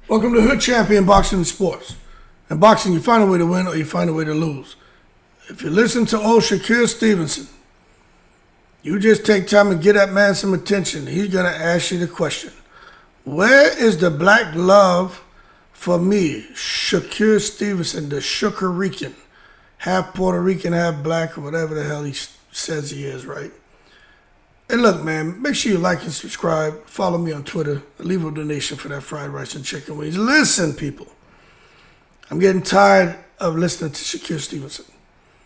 Welcome to Hood Champion Boxing and Sports. In boxing, you find a way to win or you find a way to lose. If you listen to old Shakur Stevenson, you just take time and get that man some attention. He's going to ask you the question, where is the black love for me, Shakur Stevenson, the Shakur Rican, half Puerto Rican, half black, or whatever the hell he says he is, right? And look, man, make sure you like and subscribe. Follow me on Twitter. Leave a donation for that fried rice and chicken wings. Listen, people. I'm getting tired of listening to Shakur Stevenson.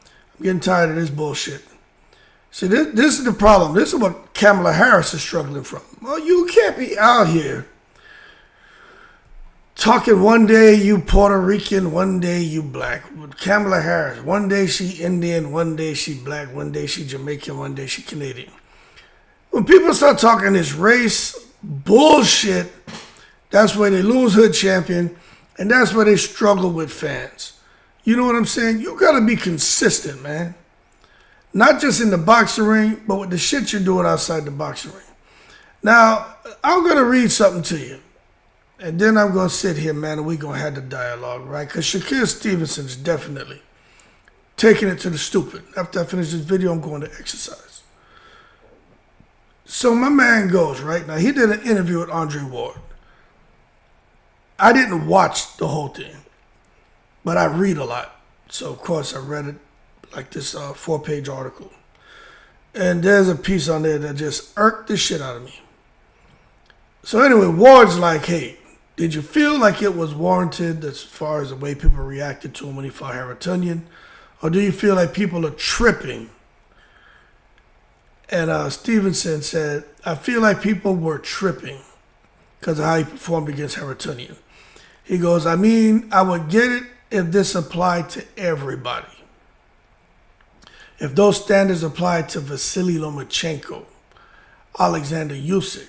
I'm getting tired of this bullshit. See, this is the problem. This is what Kamala Harris is struggling from. Well, you can't be out here talking one day you Puerto Rican, one day you black. With Kamala Harris, one day she Indian, one day she black, one day she Jamaican, one day she Canadian. When people start talking this race bullshit, that's where they lose Hood Champion, and that's where they struggle with fans. You know what I'm saying? You got to be consistent, man. Not just in the boxing ring, but with the shit you're doing outside the boxing ring. Now, I'm going to read something to you, and then I'm going to sit here, man, and we're going to have the dialogue, right? Because Shakur Stevenson is definitely taking it to the stupid. After I finish this video, I'm going to exercise. So my man goes, right? Now, he did an interview with Andre Ward. I didn't watch the whole thing, but I read a lot. So, of course, I read it like this 4-page article. And there's a piece on there that just irked the shit out of me. So anyway, Ward's like, hey, did you feel like it was warranted as far as the way people reacted to him when he fought Harringtonian? Or do you feel like people are tripping? And Stevenson said, I feel like people were tripping because of how he performed against Harringtonian. He goes, I mean, I would get it if this applied to everybody. If those standards applied to Vasily Lomachenko, Alexander Usyk.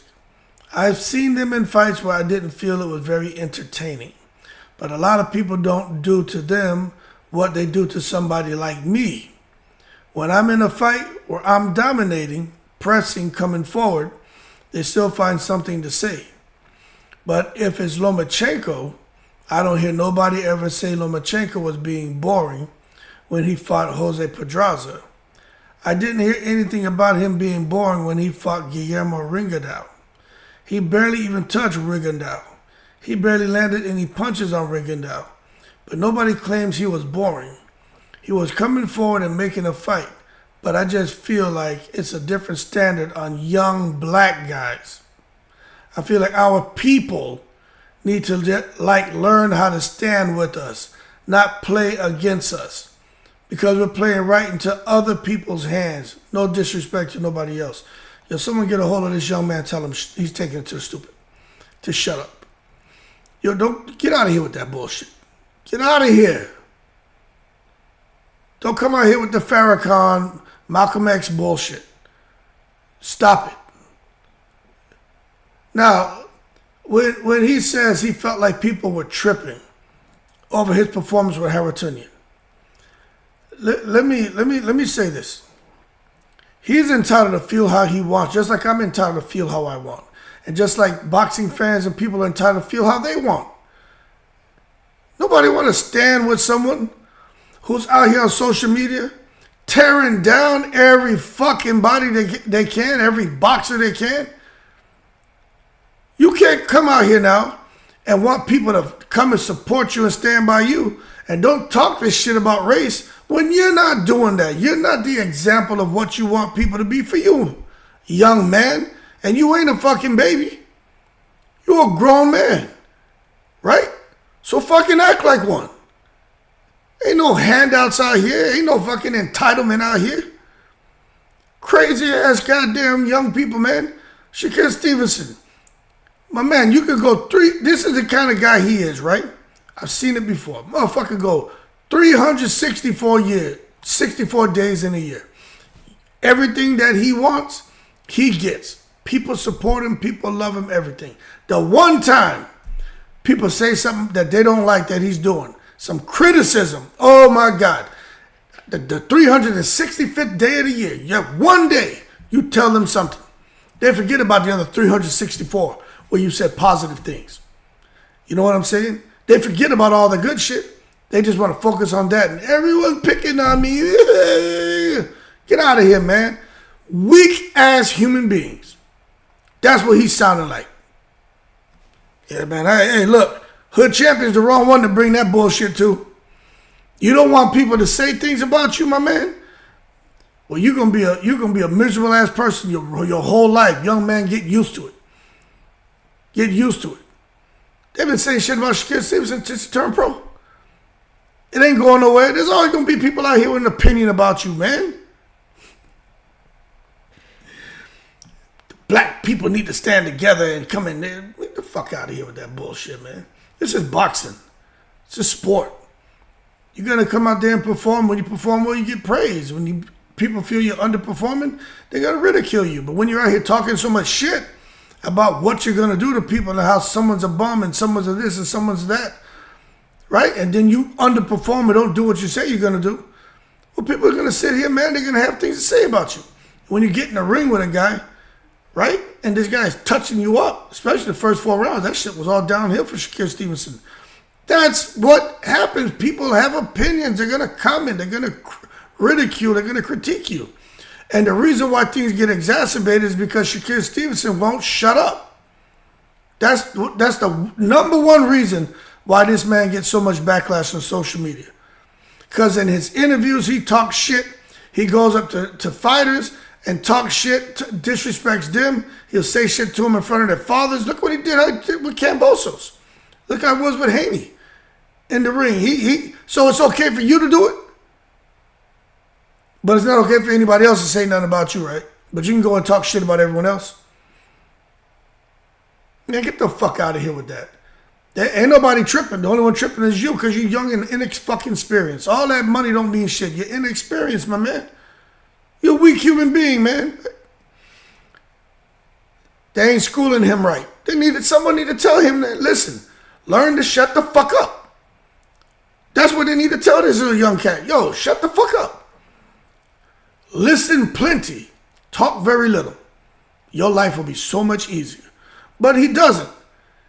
I've seen them in fights where I didn't feel it was very entertaining. But a lot of people don't do to them what they do to somebody like me. When I'm in a fight where I'm dominating, pressing, coming forward, they still find something to say. But if it's Lomachenko, I don't hear nobody ever say Lomachenko was being boring when he fought Jose Pedraza. I didn't hear anything about him being boring when he fought Guillermo Rigondeaux. He barely even touched Rigondeaux. He barely landed any punches on Rigondeaux. But nobody claims he was boring. He was coming forward and making a fight, but I just feel like it's a different standard on young black guys. I feel like our people need to learn how to stand with us, not play against us, because we're playing right into other people's hands. No disrespect to nobody else. If someone get a hold of this young man, tell him he's taking it to the stupid, to shut up. Yo, don't get out of here with that bullshit. Get out of here. Don't come out here with the Farrakhan, Malcolm X bullshit. Stop it. Now, when he says he felt like people were tripping over his performance with Harringtonian, let me say this. He's entitled to feel how he wants, just like I'm entitled to feel how I want. And just like boxing fans and people are entitled to feel how they want. Nobody want to stand with someone who's out here on social media tearing down every fucking body they can, every boxer they can. You can't come out here now and want people to come and support you and stand by you and don't talk this shit about race when you're not doing that. You're not the example of what you want people to be for you, young man. And you ain't a fucking baby. You're a grown man, right? So fucking act like one. Ain't no handouts out here. Ain't no fucking entitlement out here. Crazy ass goddamn young people, man. Shakur Stevenson. My man, you could go this is the kind of guy he is, right? I've seen it before. Motherfucker go 364 days in a year. Everything that he wants, he gets. People support him. People love him, everything. The one time people say something that they don't like that he's doing, some criticism. Oh my God. The 365th day of the year, you have one day, you tell them something. They forget about the other 364 where you said positive things. You know what I'm saying? They forget about all the good shit. They just want to focus on that. And everyone's picking on me. Get out of here, man. Weak ass human beings. That's what he's sounding like. Yeah, man. Hey, look. Hood Champion's the wrong one to bring that bullshit to. You don't want people to say things about you, my man? Well, you're gonna be a miserable ass person your whole life. Young man, get used to it. Get used to it. They've been saying shit about Shakur Stevenson since he turned pro. It ain't going nowhere. There's always gonna be people out here with an opinion about you, man. Black people need to stand together and come in there. Get the fuck out of here with that bullshit, man. This is boxing. It's a sport. You're gonna come out there and perform. When you perform well, you get praise. When people feel you're underperforming, they're gonna ridicule you. But when you're out here talking so much shit about what you're gonna do to people and how someone's a bum and someone's a this and someone's that, right? And then you underperform and don't do what you say you're gonna do. Well, people are gonna sit here, man. They're gonna have things to say about you. When you get in the ring with a guy, right? And this guy's touching you up, especially the first 4 rounds. That shit was all downhill for Shakur Stevenson. That's what happens. People have opinions. They're going to comment. They're going to ridicule. They're going to critique you. And the reason why things get exacerbated is because Shakur Stevenson won't shut up. That's the number one reason why this man gets so much backlash on social media. Because in his interviews, he talks shit. He goes up to fighters and talk shit, disrespects them. He'll say shit to them in front of their fathers. Look what he did with Kambosos. Look how it was with Haney in the ring. So it's okay for you to do it, but it's not okay for anybody else to say nothing about you, right? But you can go and talk shit about everyone else. Man, get the fuck out of here with that. There ain't nobody tripping. The only one tripping is you because you're young and inexperienced. All that money don't mean shit. You're inexperienced, my man. You're a weak human being, man. They ain't schooling him right. Someone need to tell him that, listen, learn to shut the fuck up. That's what they need to tell this little young cat. Yo, shut the fuck up. Listen plenty. Talk very little. Your life will be so much easier. But he doesn't.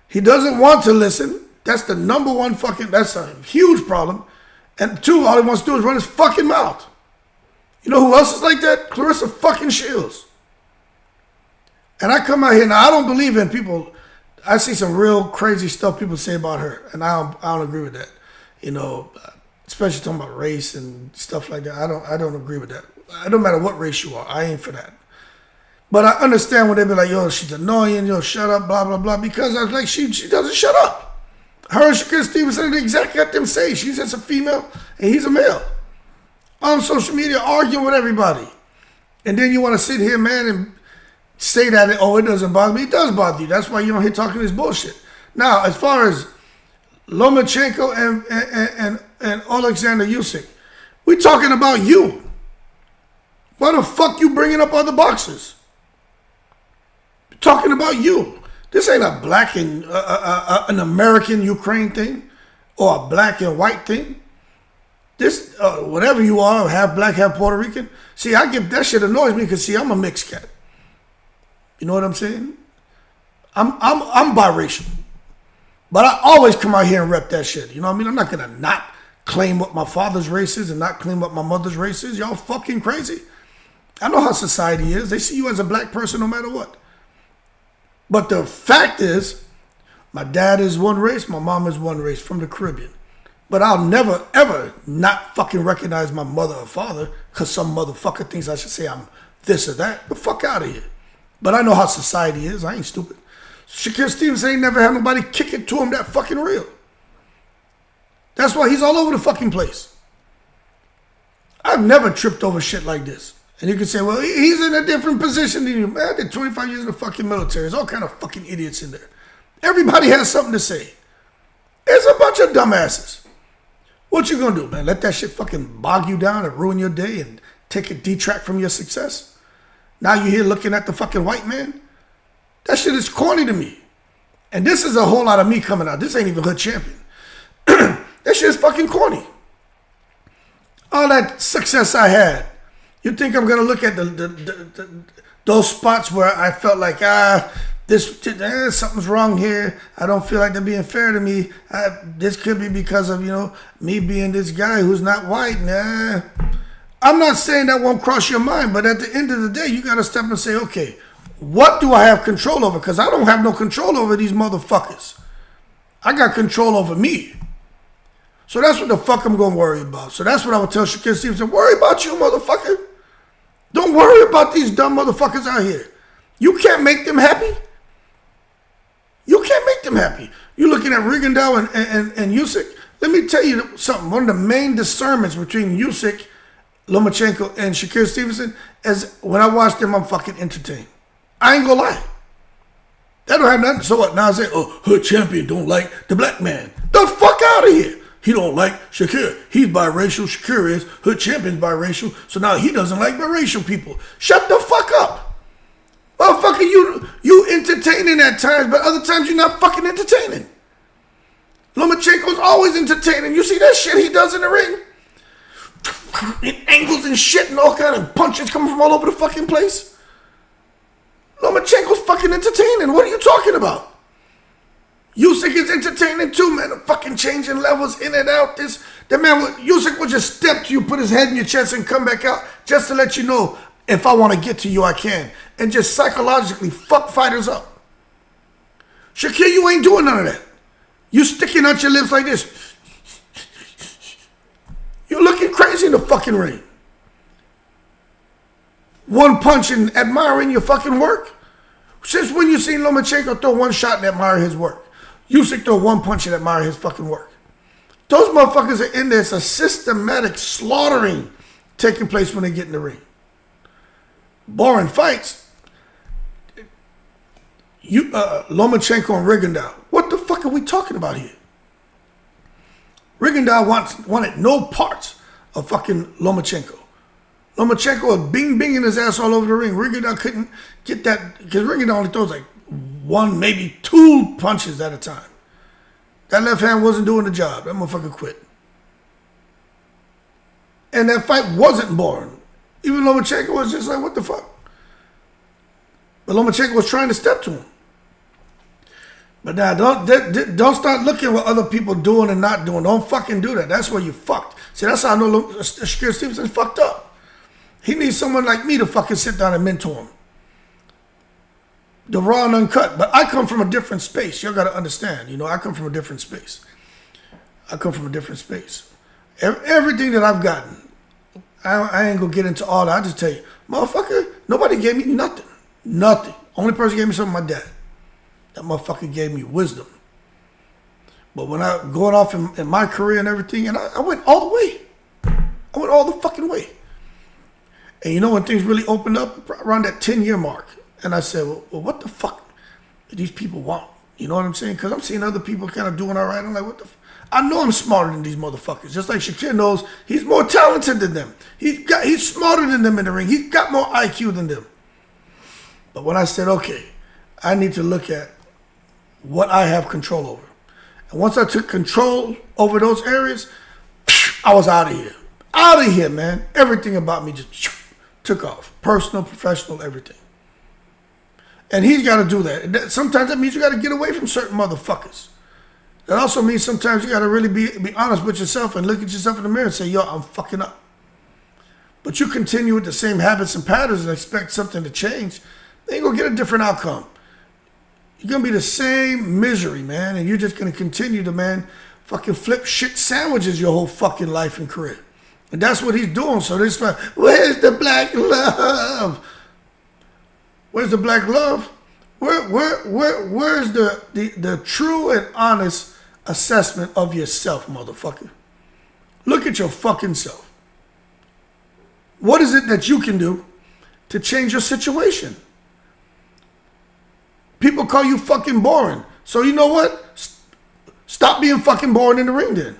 He doesn't want to listen. That's the number one that's a huge problem. And 2, all he wants to do is run his fucking mouth. You know who else is like that? Clarissa fucking Shields. And I come out here, now I don't believe in people. I see some real crazy stuff people say about her, and I don't agree with that. You know, especially talking about race and stuff like that. I don't agree with that. It don't matter what race you are. I ain't for that. But I understand when they be like, yo, she's annoying, yo, shut up, blah, blah, blah, because I was like, she doesn't shut up. Her and Shakur Stevenson are the exact goddamn same. She's just a female, and he's a male. On social media, arguing with everybody. And then you want to sit here, man, and say that, it doesn't bother me. It does bother you. That's why you don't hear talking this bullshit. Now, as far as Lomachenko and Alexander Usyk, we're talking about you. Why the fuck you bringing up other boxers? We're talking about you. This ain't a black and an American Ukraine thing or a black and white thing. This, whatever you are, half black, half Puerto Rican. See, that shit annoys me because, see, I'm a mixed cat. You know what I'm saying? I'm biracial. But I always come out here and rep that shit. You know what I mean? I'm not going to not claim what my father's race is and not claim what my mother's race is. Y'all fucking crazy. I know how society is. They see you as a black person no matter what. But the fact is, my dad is one race, my mom is one race from the Caribbean. But I'll never, ever not fucking recognize my mother or father because some motherfucker thinks I should say I'm this or that. The fuck out of here. But I know how society is. I ain't stupid. Shakur Stevenson ain't never had nobody kick it to him that fucking real. That's why he's all over the fucking place. I've never tripped over shit like this. And you can say, well, he's in a different position than you. Man, I did 25 years in the fucking military. There's all kind of fucking idiots in there. Everybody has something to say. There's a bunch of dumbasses. What you gonna do, man? Let that shit fucking bog you down and ruin your day and detract from your success? Now you're here looking at the fucking white man? That shit is corny to me. And this is a whole lot of me coming out. This ain't even Hood Champion. That shit is fucking corny. All that success I had. You think I'm gonna look at those spots where I felt like, something's wrong here. I don't feel like they're being fair to me. This could be because of, me being this guy who's not white. Nah. I'm not saying that won't cross your mind, but at the end of the day, you got to step and say, okay, what do I have control over? Because I don't have no control over these motherfuckers. I got control over me. So that's what the fuck I'm going to worry about. So that's what I would tell Shakur Stevenson. Worry about you, motherfucker. Don't worry about these dumb motherfuckers out here. You can't make them happy. You can't make them happy. You're looking at Rigondeaux and Usyk. Let me tell you something. One of the main discernments between Usyk, Lomachenko, and Shakur Stevenson is when I watch them, I'm fucking entertained. I ain't gonna lie. That don't have nothing. So what? Now I say, oh, Hood Champion don't like the black man. The fuck out of here. He don't like Shakur. He's biracial. Shakur is. Hood Champion's biracial. So now he doesn't like biracial people. Shut the fuck up. Motherfucker, you entertaining at times, but other times you're not fucking entertaining. Lomachenko's always entertaining. You see that shit he does in the ring? And angles and shit and all kind of punches coming from all over the fucking place. Lomachenko's fucking entertaining. What are you talking about? Usyk is entertaining too, man. Fucking changing levels in and out. Usyk will just step to you, put his head in your chest and come back out just to let you know, if I want to get to you, I can. And just psychologically fuck fighters up. Shakur, you ain't doing none of that. You sticking out your lips like this. You're looking crazy in the fucking ring. One punch and admiring your fucking work. Since when you seen Lomachenko throw one shot and admire his work? Usyk throw one punch and admire his fucking work. Those motherfuckers are in there. It's a systematic slaughtering taking place when they get in the ring. Boring fights. Lomachenko and Rigondeaux. What the fuck are we talking about here? Rigondeaux wanted no parts of fucking Lomachenko. Lomachenko was bing-binging his ass all over the ring. Rigondeaux couldn't get that, because Rigondeaux only throws like one, maybe two punches at a time. That left hand wasn't doing the job. That motherfucker quit. And that fight wasn't boring. Even Lomachenko was just like, what the fuck? But Lomachenko was trying to step to him. But now, don't start looking at what other people doing and not doing. Don't fucking do that. That's where you fucked. See, that's how I know Shakur Stevenson fucked up. He needs someone like me to fucking sit down and mentor him. The raw and uncut. But I come from a different space. Y'all got to understand. I come from a different space. Everything that I've gotten, I ain't going to get into all that. I just tell you, motherfucker, nobody gave me nothing. Nothing. Only person gave me something, my dad. That motherfucker gave me wisdom. But when I going off in my career and everything, and I went all the way. I went all the fucking way. And when things really opened up? Around that 10-year mark. And I said, well, what the fuck do these people want? You know what I'm saying? Because I'm seeing other people kind of doing all right. I'm like, what the fuck? I know I'm smarter than these motherfuckers. Just like Shakur knows he's more talented than them. He's smarter than them in the ring. He's got more IQ than them. But when I said, okay, I need to look at what I have control over. And once I took control over those areas, I was out of here. Out of here, man. Everything about me just took off. Personal, professional, everything. And he's got to do that. Sometimes that means you got to get away from certain motherfuckers. That also means sometimes you got to really be honest with yourself and look at yourself in the mirror and say, yo, I'm fucking up. But you continue with the same habits and patterns and expect something to change, they ain't going to get a different outcome. You're going to be the same misery, man. And you're just going to continue to, man, fucking flip shit sandwiches your whole fucking life and career. And that's what he's doing. So this like, where's the black love? Where's the black love? Where's the true and honest assessment of yourself, motherfucker? Look at your fucking self. What is it that you can do to change your situation? People call you fucking boring. So you know what? Stop being fucking boring in the ring then.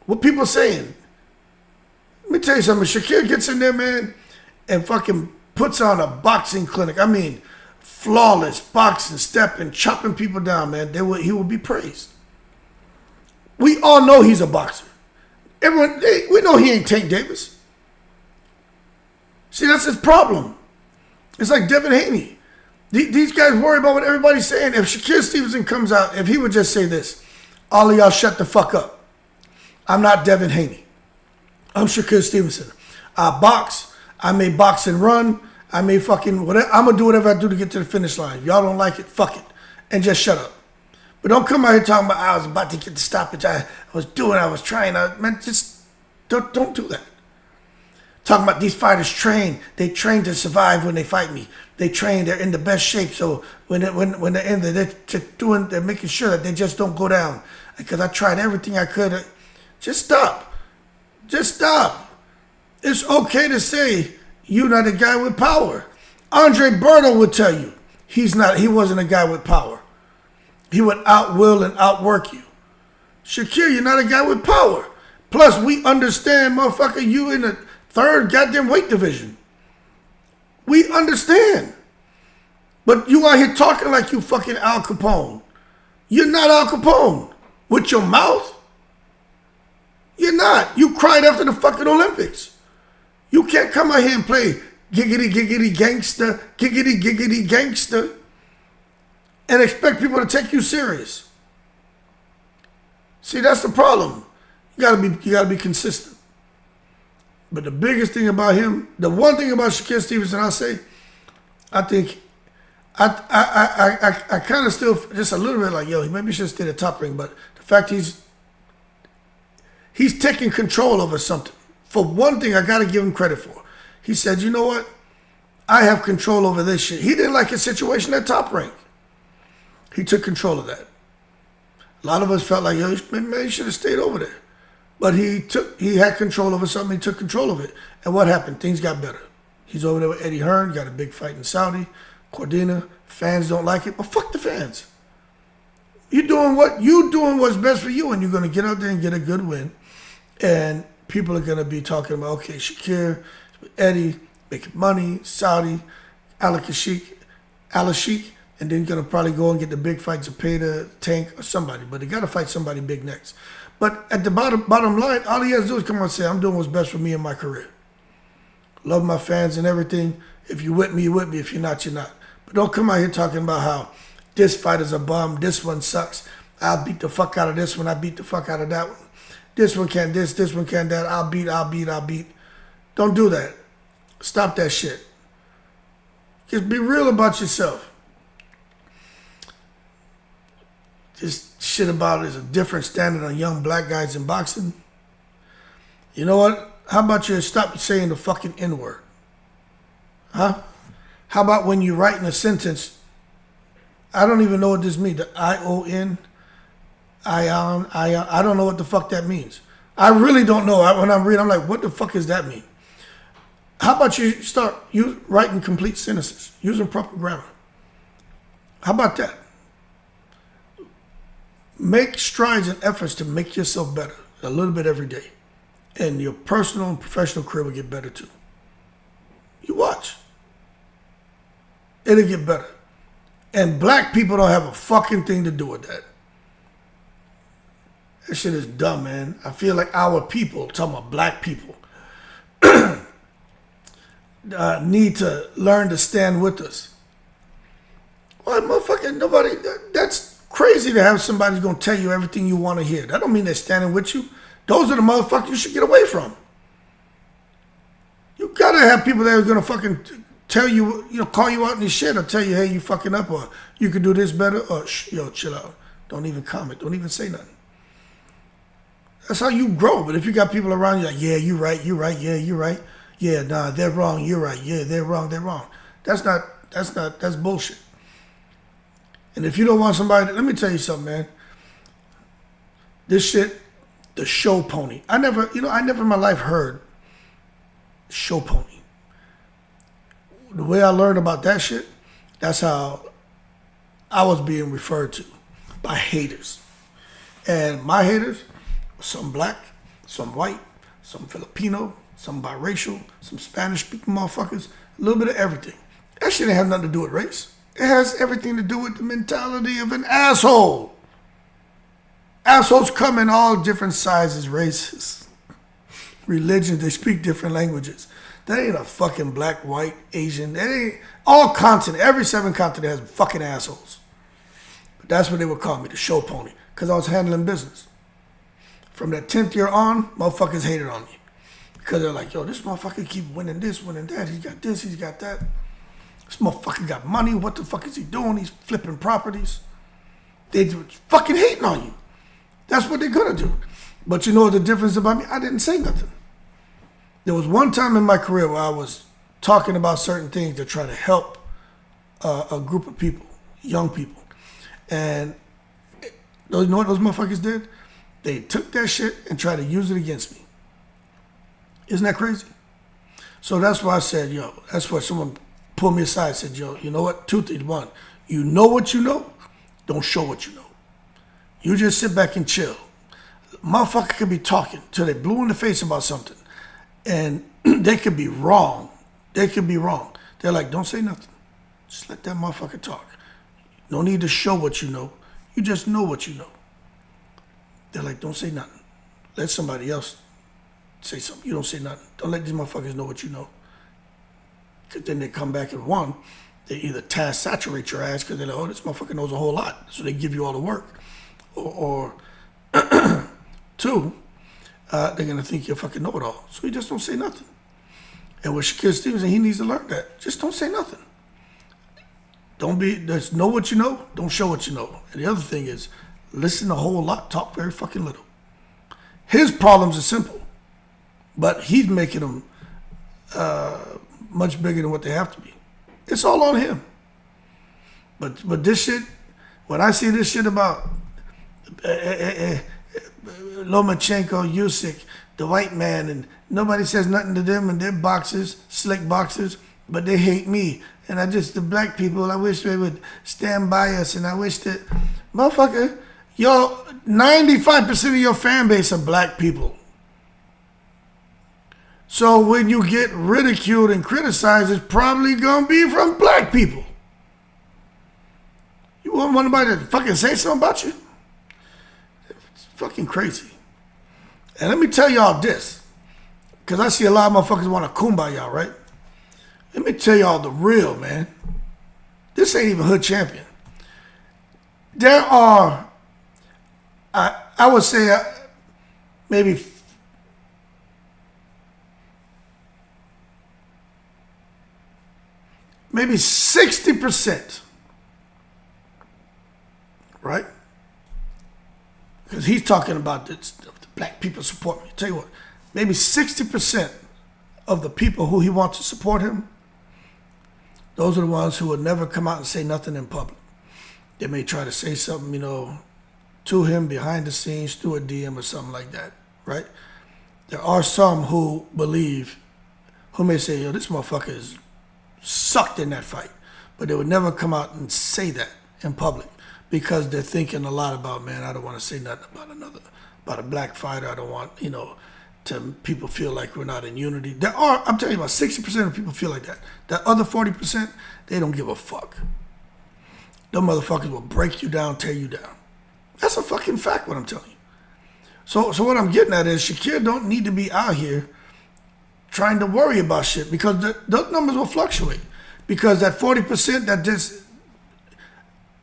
What people saying? Let me tell you something. Shakur gets in there, man, and fucking puts on a boxing clinic. I mean, flawless boxing, stepping, chopping people down, man. He will be praised. We all know he's a boxer. We know he ain't Tank Davis. See, that's his problem. It's like Devin Haney. These guys worry about what everybody's saying. If Shakur Stevenson comes out, if he would just say this, all of y'all shut the fuck up. I'm not Devin Haney. I'm Shakur Stevenson. I box. I may box and run. I may fucking whatever. I'm gonna do whatever I do to get to the finish line. If y'all don't like it, fuck it, and just shut up. But don't come out here talking about I was about to get the stoppage. I was trying. Man, just don't do that. Talking about these fighters train. They train to survive when they fight me. They train. They're in the best shape. So when they're in there, they're making sure that they just don't go down. Because I tried everything I could. Just stop. Just stop. It's okay to say you're not a guy with power. Andre Berto would tell you he wasn't a guy with power. He would outwill and outwork you. Shakur, you're not a guy with power. Plus, we understand, motherfucker, you in the third goddamn weight division. We understand. But you out here talking like you fucking Al Capone. You're not Al Capone. With your mouth. You're not. You cried after the fucking Olympics. You can't come out here and play giggity gangster, and expect people to take you serious. See, that's the problem. You gotta be consistent. But the biggest thing about him, the one thing about Shakur Stevenson, I'll say, I think I kind of still just a little bit like, yo, he maybe should stay the top ring, but the fact he's taking control over something. For one thing, I got to give him credit for. He said, you know what? I have control over this shit. He didn't like his situation at top rank. He took control of that. A lot of us felt like, yo, maybe he should have stayed over there. But he had control over something. He took control of it. And what happened? Things got better. He's over there with Eddie Hearn, got a big fight in Saudi. Cordina, fans don't like it, but fuck the fans. You doing what's best for you, and you're going to get out there and get a good win. And people are going to be talking about, okay, Shakur, Eddie, making money, Saudi, Al-Sheikh, and then going to probably go and get the big fights of Payda, Tank, or somebody. But they got to fight somebody big next. But at the bottom line, all he has to do is come out and say, I'm doing what's best for me in my career. Love my fans and everything. If you're with me, you're with me. If you're not, you're not. But don't come out here talking about how this fight is a bum, this one sucks. I'll beat the fuck out of this one, I beat the fuck out of that one. This one can't this one can't that. I'll beat. Don't do that. Stop that shit. Just be real about yourself. This shit about is a different standard on young black guys in boxing. You know what? How about you stop saying the fucking N-word? Huh? How about when you're writing a sentence, I don't even know what this means, the I-O-N, ion, I don't know what the fuck that means. I really don't know. When I'm reading, I'm like, what the fuck does that mean? How about you start writing complete sentences, using proper grammar? How about that? Make strides and efforts to make yourself better a little bit every day. And your personal and professional career will get better too. You watch. It'll get better. And black people don't have a fucking thing to do with that. That shit is dumb, man. I feel like our people, talking about black people, need to learn to stand with us. Well, motherfucking nobody, that's crazy to have somebody who's going to tell you everything you want to hear. That don't mean they're standing with you. Those are the motherfuckers you should get away from. You got to have people that are going to fucking tell you, call you out in this shit or tell you, hey, you fucking up, or you could do this better, or yo, chill out. Don't even comment. Don't even say nothing. That's how you grow. But if you got people around you like, yeah, you're right, yeah, you're right. Yeah, nah, they're wrong, you're right. Yeah, they're wrong. That's bullshit. And if you don't want somebody, let me tell you something, man. This shit, the show pony. I never in my life heard show pony. The way I learned about that shit, that's how I was being referred to by haters. And my haters, some black, some white, some Filipino, some biracial, some Spanish-speaking motherfuckers, a little bit of everything. That shit ain't have nothing to do with race. It has everything to do with the mentality of an asshole. Assholes come in all different sizes, races, religions. They speak different languages. That ain't a fucking black, white, Asian. That ain't all continent. Every 7 continent has fucking assholes. But that's what they would call me, the show pony, because I was handling business. From that 10th year on, motherfuckers hated on me. Because they're like, yo, this motherfucker keep winning this, winning that. He got this, he's got that. This motherfucker got money. What the fuck is he doing? He's flipping properties. They fucking hating on you. That's what they're gonna do. But you know the difference about me? I didn't say nothing. There was one time in my career where I was talking about certain things to try to help a group of people, young people. And you know what those motherfuckers did? They took that shit and tried to use it against me. Isn't that crazy? So that's why I said, yo, that's why someone pulled me aside and said, yo, you know what? 2 things. 1, you know what you know, don't show what you know. You just sit back and chill. Motherfucker could be talking till they blue in the face about something. And they could be wrong. They could be wrong. They're like, don't say nothing. Just let that motherfucker talk. No need to show what you know. You just know what you know. They're like, don't say nothing. Let somebody else say something. You don't say nothing. Don't let these motherfuckers know what you know. Because then they come back and 1, they either task saturate your ass because they're like, oh, this motherfucker knows a whole lot. So they give you all the work. Or 2, they're going to think you're fucking know-it-all. So you just don't say nothing. And with Shakur Stevenson, he needs to learn that. Just don't say nothing. Just know what you know, don't show what you know. And the other thing is, listen a whole lot, talk very fucking little. His problems are simple, but he's making them much bigger than what they have to be. It's all on him. But this shit, when I see this shit about Lomachenko, Usyk, the white man, and nobody says nothing to them, and they're boxers, slick boxers, but they hate me. And the black people, I wish they would stand by us, and I wish that, motherfucker, 95% of your fan base are black people. So when you get ridiculed and criticized, it's probably gonna be from black people. You want anybody to fucking say something about you? It's fucking crazy. And let me tell y'all this, because I see a lot of motherfuckers want to kumbaya, right? Let me tell y'all the real, man. This ain't even Hood Champion. There are, I would say, maybe maybe 60%, right? Because he's talking about the black people support me. Tell you what, maybe 60% of the people who he wants to support him, those are the ones who would never come out and say nothing in public. They may try to say something, to him behind the scenes through a DM or something like that, right? There are some who believe, who may say, yo, this motherfucker is sucked in that fight. But they would never come out and say that in public because they're thinking a lot about, man, I don't want to say nothing about a black fighter. I don't want, to people feel like we're not in unity. I'm telling you, about 60% of people feel like that. That other 40%, they don't give a fuck. Them motherfuckers will break you down, tear you down. That's a fucking fact, what I'm telling you. So what I'm getting at is Shakur don't need to be out here trying to worry about shit because those numbers will fluctuate. Because that 40%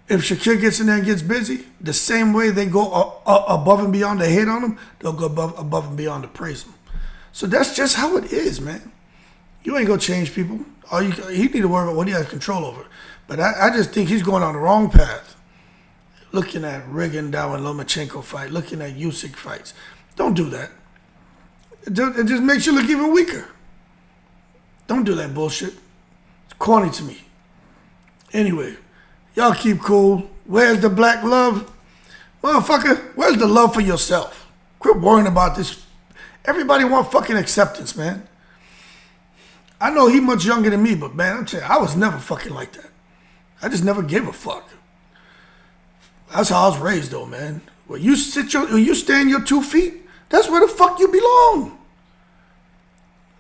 if Shakur gets in there and gets busy, the same way they go above and beyond to hate on him, they'll go above and beyond to praise him. So that's just how it is, man. You ain't gonna change people. He need to worry about what he has control over. But I just think he's going on the wrong path. Looking at Rigondeaux and Lomachenko fight, looking at Usyk fights. Don't do that. It just makes you look even weaker. Don't do that bullshit. It's corny to me. Anyway, y'all keep cool. Where's the black love? Motherfucker, where's the love for yourself? Quit worrying about this. Everybody want fucking acceptance, man. I know he much younger than me, but man, I'm telling you, I was never fucking like that. I just never gave a fuck. That's how I was raised, though, man. When you stand your 2 feet, that's where the fuck you belong.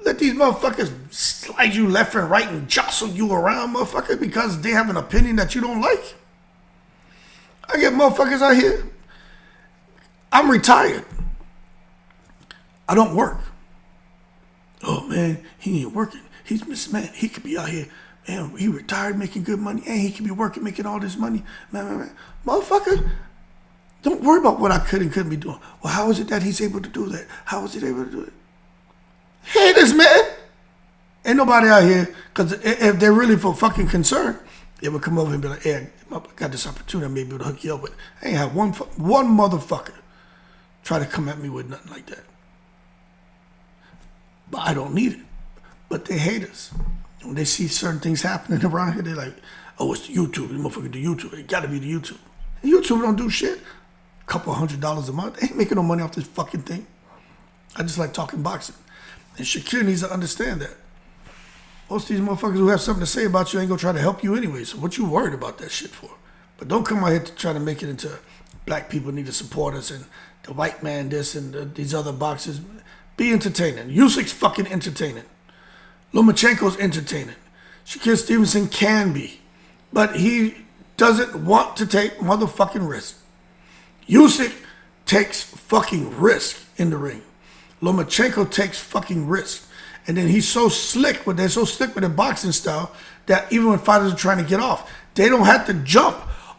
Let these motherfuckers slide you left and right and jostle you around, motherfucker, because they have an opinion that you don't like. I get motherfuckers out here. I'm retired. I don't work. Oh man, he ain't working. He's missing, man. He could be out here, man. He retired making good money, and he could be working making all this money, man. Motherfucker, don't worry about what I could and couldn't be doing. Well, how is it that he's able to do that? How is he able to do it? Haters, man. Ain't nobody out here, because if they're really for fucking concern, they would come over and be like, hey, I got this opportunity, I may be able to hook you up with. I ain't have one motherfucker try to come at me with nothing like that. But I don't need it. But they hate us. When they see certain things happening around here, they're like, oh, it's the YouTube. This motherfucker do YouTube. It got to be the YouTube. And YouTube don't do shit. A couple $100 a month. They ain't making no money off this fucking thing. I just like talking boxing. And Shakur needs to understand that. Most of these motherfuckers who have something to say about you ain't gonna try to help you anyway. So what you worried about that shit for? But don't come out here to try to make it into black people need to support us and the white man this and these other boxers. Be entertaining. Usyk's fucking entertaining. Lomachenko's entertaining. Shakur Stevenson can be. But he doesn't want to take motherfucking risks. Usyk takes fucking risk in the ring. Lomachenko takes fucking risk. And then they're so slick with their boxing style that even when fighters are trying to get off, they don't have to jump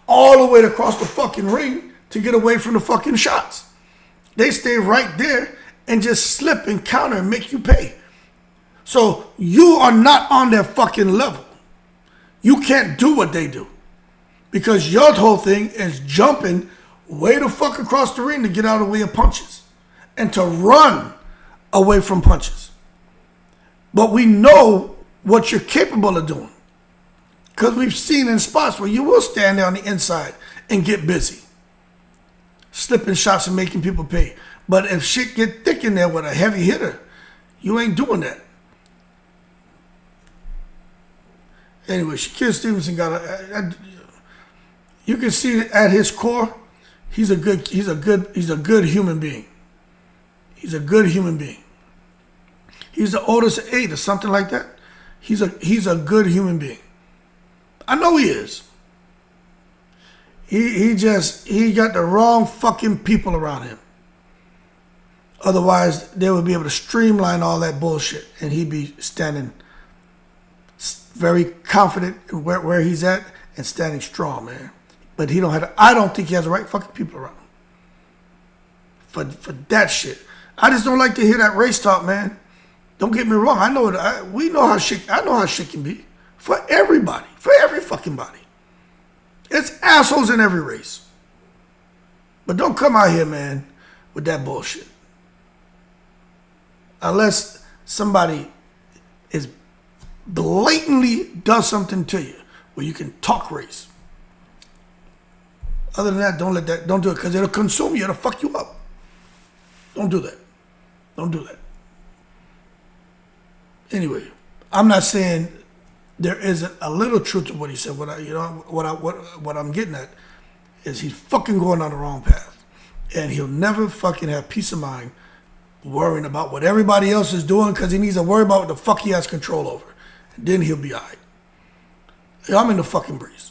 all the way across the fucking ring to get away from the fucking shots. They stay right there and just slip and counter and make you pay. So you are not on their fucking level. You can't do what they do. Because your whole thing is jumping way the fuck across the ring to get out of the way of punches. And to run away from punches. But we know what you're capable of doing. Because we've seen in spots where you will stand there on the inside and get busy. Slipping shots and making people pay. But if shit get thick in there with a heavy hitter, you ain't doing that. Anyway, Shakur Stevenson got you can see at his core, he's a good human being. He's a good human being. He's the oldest at 8 or something like that. He's a good human being. I know he is. He got the wrong fucking people around him. Otherwise, they would be able to streamline all that bullshit, and he'd be standing very confident in where he's at and standing strong, man. But he don't have. I don't think he has the right fucking people around him for that shit. I just don't like to hear that race talk, man. Don't get me wrong. I know it. We know how shit. I know how shit can be for everybody, for every fucking body. It's assholes in every race. But don't come out here, man, with that bullshit. Unless somebody is blatantly does something to you where you can talk race. Other than that, don't do it because it'll consume you. It'll fuck you up. Don't do that. Don't do that. Anyway, I'm not saying there isn't a little truth to what he said. What I'm getting at is he's fucking going on the wrong path, and he'll never fucking have peace of mind worrying about what everybody else is doing because he needs to worry about what the fuck he has control over. And then he'll be all right. I'm in the fucking breeze.